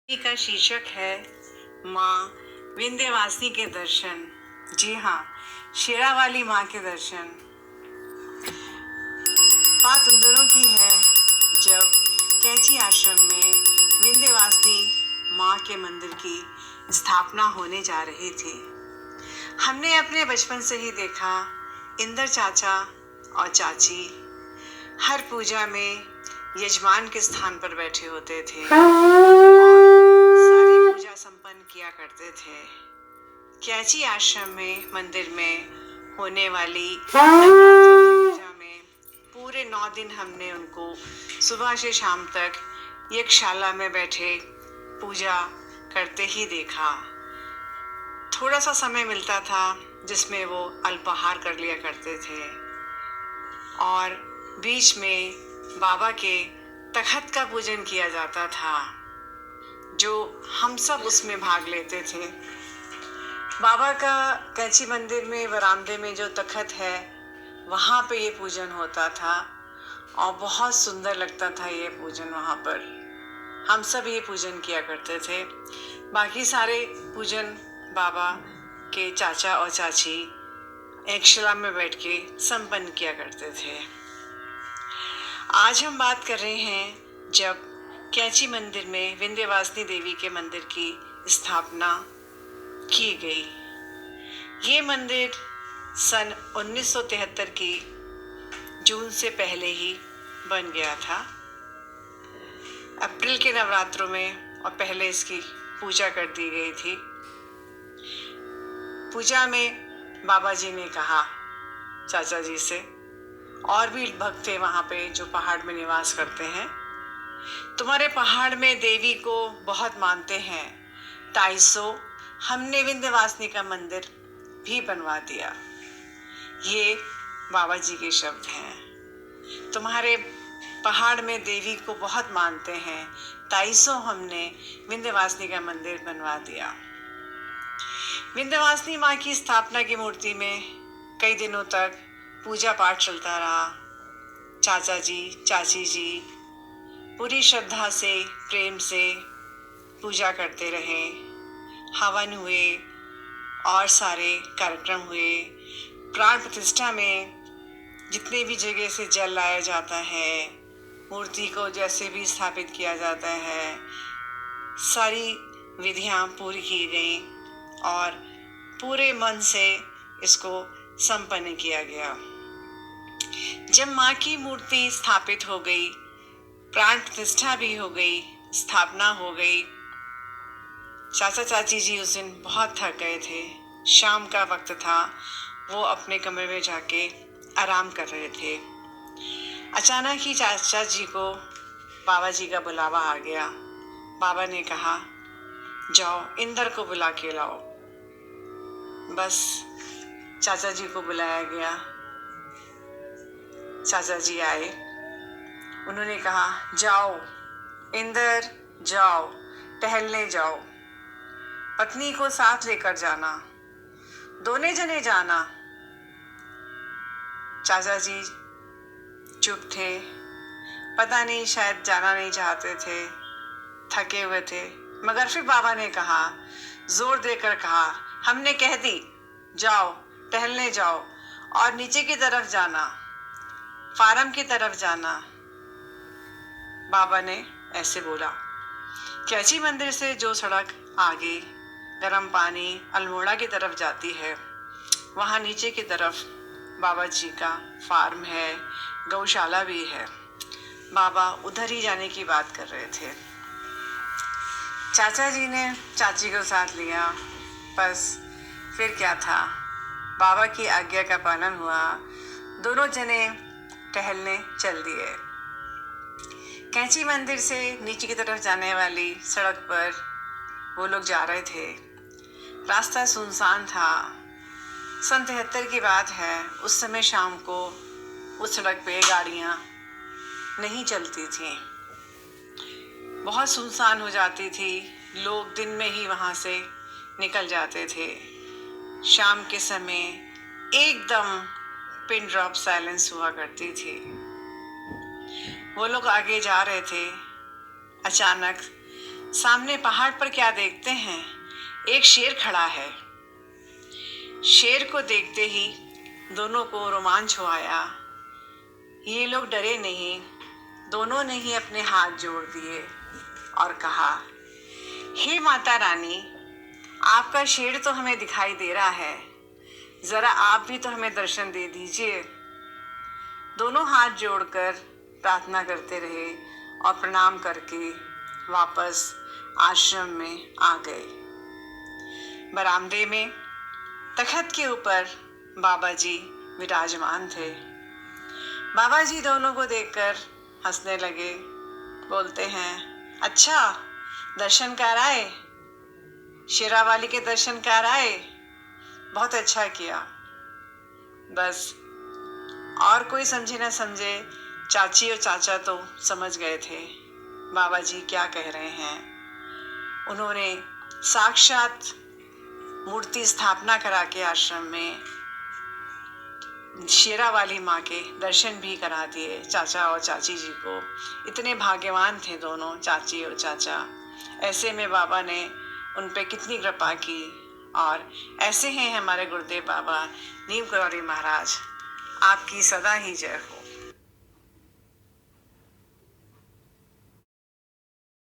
का शीर्षक है माँ विंध्यवासिनी के दर्शन। जी हाँ, शेरावाली माँ के दर्शन। बात उन दिनों की है जब कैंची आश्रम में विंध्यवासिनी माँ के मंदिर की स्थापना होने जा रही थी। हमने अपने बचपन से ही देखा इंदर चाचा और चाची हर पूजा में यजमान के स्थान पर बैठे होते थे और सारी पूजा संपन्न किया करते थे। कैंची आश्रम में मंदिर में होने वाली नवरात्रि की पूजा में पूरे 9 दिन हमने उनको सुबह से शाम तक यज्ञशाला में बैठे पूजा करते ही देखा। थोड़ा सा समय मिलता था जिसमें वो अल्पाहार कर लिया करते थे और बीच में बाबा के तखत का पूजन किया जाता था, जो हम सब उसमें भाग लेते थे। बाबा का कैंची मंदिर में बरामदे में जो तखत है वहाँ पे ये पूजन होता था और बहुत सुंदर लगता था ये पूजन। वहाँ पर हम सब ये पूजन किया करते थे। बाकी सारे पूजन बाबा के चाचा और चाची यज्ञशाला में बैठ के संपन्न किया करते थे। आज हम बात कर रहे हैं जब कैंची मंदिर में विंध्यवासिनी देवी के मंदिर की स्थापना की गई। ये मंदिर सन 1973 की जून से पहले ही बन गया था। अप्रैल के नवरात्रों में और पहले इसकी पूजा कर दी गई थी। पूजा में बाबा जी ने कहा चाचा जी से, और भी भक्त थे वहाँ पे जो पहाड़ में निवास करते हैं, तुम्हारे पहाड़ में देवी को बहुत मानते हैं, ताइसो हमने विंध्यवासिनी का मंदिर भी बनवा दिया। ये बाबा जी के शब्द हैं। तुम्हारे पहाड़ में देवी को बहुत मानते हैं, ताइसो हमने विंध्यवासिनी का मंदिर बनवा दिया। विंध्यवासिनी माँ की स्थापना की मूर्ति में कई दिनों तक पूजा पाठ चलता रहा। चाचा जी चाची जी पूरी श्रद्धा से प्रेम से पूजा करते रहे। हवन हुए और सारे कार्यक्रम हुए। प्राण प्रतिष्ठा में जितने भी जगह से जल लाया जाता है, मूर्ति को जैसे भी स्थापित किया जाता है, सारी विधियां पूरी की गई और पूरे मन से इसको संपन्न किया गया। जब माँ की मूर्ति स्थापित हो गई, प्राण प्रतिष्ठा भी हो गई, स्थापना हो गई, चाचा चाची जी उस दिन बहुत थक गए थे। शाम का वक्त था, वो अपने कमरे में जाके आराम कर रहे थे। अचानक ही चाचा जी को बाबा जी का बुलावा आ गया। बाबा ने कहा, जाओ इंदर को बुला के लाओ। बस चाचा जी को बुलाया गया। चाचा जी आए। उन्होंने कहा, जाओ इंदर, जाओ टहलने जाओ, पत्नी को साथ लेकर जाना, दोनों जने जाना। चाचा जी चुप थे, पता नहीं शायद जाना नहीं चाहते थे, थके हुए थे। मगर फिर बाबा ने कहा, जोर देकर कहा, हमने कह दी, जाओ टहलने जाओ और नीचे की तरफ जाना, फार्म की तरफ जाना। बाबा ने ऐसे बोला। कैंची मंदिर से जो सड़क आगे गर्म पानी अल्मोड़ा की तरफ जाती है, वहाँ नीचे की तरफ बाबा जी का फार्म है, गौशाला भी है। बाबा उधर ही जाने की बात कर रहे थे। चाचा जी ने चाची को साथ लिया। बस फिर क्या था, बाबा की आज्ञा का पालन हुआ। दोनों जने टहलने चल दिए। कैंची मंदिर से नीचे की तरफ जाने वाली सड़क पर वो लोग जा रहे थे। रास्ता सुनसान था। सन 73 की बात है। उस समय शाम को उस सड़क पे गाड़ियाँ नहीं चलती थी, बहुत सुनसान हो जाती थी। लोग दिन में ही वहाँ से निकल जाते थे। शाम के समय एकदम पिन ड्रॉप साइलेंस हुआ करती थी। वो लोग आगे जा रहे थे। अचानक सामने पहाड़ पर क्या देखते हैं, एक शेर खड़ा है। शेर को देखते ही दोनों को रोमांच हो आया। ये लोग डरे नहीं, दोनों ने ही अपने हाथ जोड़ दिए और कहा, हे माता रानी, आपका शेर तो हमें दिखाई दे रहा है, जरा आप भी तो हमें दर्शन दे दीजिए। दोनों हाथ जोड़कर प्रार्थना करते रहे और प्रणाम करके वापस आश्रम में आ गए। बरामदे में तखत के ऊपर बाबा जी विराजमान थे। बाबा जी दोनों को देखकर हंसने लगे, बोलते हैं, अच्छा दर्शन कर आए, शेरावाली के दर्शन कर आए, बहुत अच्छा किया। बस और कोई समझे ना समझे, चाची और चाचा तो समझ गए थे बाबा जी क्या कह रहे हैं। उन्होंने साक्षात मूर्ति स्थापना करा के आश्रम में शेरावाली माँ के दर्शन भी करा दिए चाचा और चाची जी को। इतने भाग्यवान थे दोनों, चाची और चाचा। ऐसे में बाबा ने उन पे कितनी कृपा की। और ऐसे हैं हमारे गुरुदेव बाबा नीम करौली महाराज, आपकी सदा ही जय हो।